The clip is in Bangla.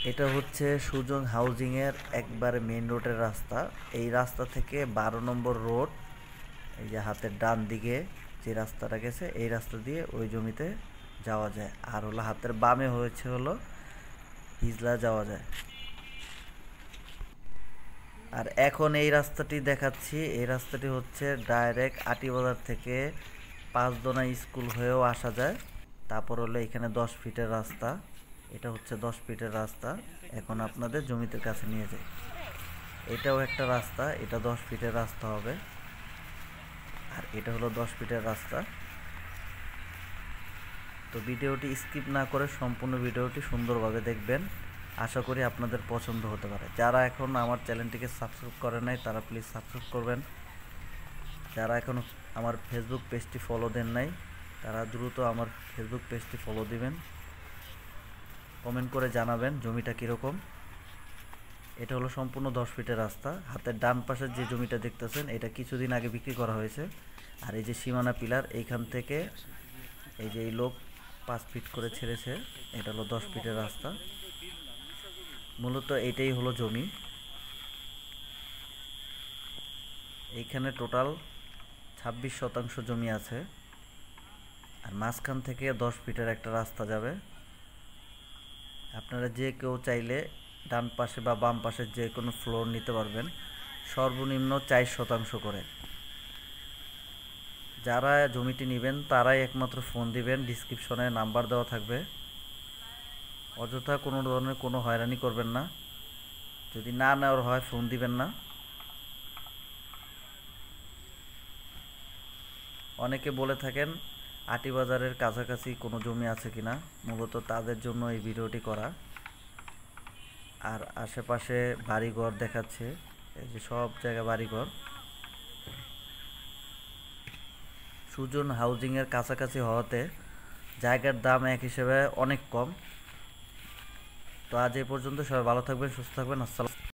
এটা হচ্ছে সুজন হাউজিং এর একবারে মেইন রোডের রাস্তা। এই রাস্তা থেকে 12 নম্বর রোড, এই যে হাতের ডান দিকে যে রাস্তাটা গেছে এই রাস্তা দিয়ে ওই জমিতে যাওয়া যায়। আর হলো হাতের বামে হয়েছে হলো হিজলা যাওয়া যায়। আর এখন এই রাস্তাটি দেখাচ্ছি, এই রাস্তাটি হচ্ছে ডাইরেক্ট আটিবাজার থেকে পাঁচদোনা স্কুল হয়েও আসা যায়। তারপর হলো এখানে 10 ফিটের রাস্তা, এটা হচ্ছে 10 ফিটের রাস্তা। এখন আপনাদের জমিতে কাছে নিয়ে যায়। এটাও একটা রাস্তা, এটা 10 ফিটের রাস্তা হবে। আর এটা হলো 10 ফিটের রাস্তা। তো ভিডিওটি স্কিপ না করে সম্পূর্ণ ভিডিওটি সুন্দরভাবে দেখবেন। আশা করি আপনাদের পছন্দ হতে পারে। যারা এখন আমার চ্যানেলটিকে সাবস্ক্রাইব করে নাই তারা প্লিজ সাবস্ক্রাইব করবেন। যারা এখনও আমার ফেসবুক পেজটি ফলো দেন নাই তারা দ্রুত আমার ফেসবুক পেজটি ফলো দিবেন। কমেন্ট করে জানাবেন জমিটা কীরকম। এটা হলো সম্পূর্ণ 10 ফিটের রাস্তা। হাতের ডান পাশের যে জমিটা দেখতেছেন এটা কিছুদিন আগে বিক্রি করা হয়েছে। আর এই যে সীমানা পিলার এইখান থেকে এই যে এই লোক 5 ফিট করে ছেড়েছে, এটা হলো 10 ফিটের রাস্তা। মূলত এটাই হলো জমি। এইখানে টোটাল 26 শতাংশ জমি আছে। আর মাঝখান থেকে 10 ফিটের একটা রাস্তা যাবে। আপনারা যে কেউ চাইলে ডান পাশে বা বাম পাশে যে কোনো ফ্লোর নিতে পারবেন, সর্বনিম্ন 4 শতাংশ করে। যারা জমিটি নেবেন তারাই একমাত্র ফোন দিবেন, ডিসক্রিপশনে নাম্বার দেওয়া থাকবে। অযথা কোনো ধরনের কোনো হয়রানি করবেন না। যদি না নেওয়ার হয় ফোন দিবেন না। অনেকে বলে থাকেন আটিবাজারের কাছাকাছি কোনো জমি আছে কিনা, মূলত তাদের জন্য এই ভিডিওটি করা। আর আশেপাশে বাড়িঘর দেখাচ্ছে, এই যে সব জায়গায় বাড়িঘর। সুজন হাউজিংয়ের কাছাকাছি হওয়াতে জায়গার দাম এক হিসেবে অনেক কম। তো আজ এই পর্যন্ত, সবাই ভালো থাকবেন, সুস্থ থাকবেন। আসসালাম।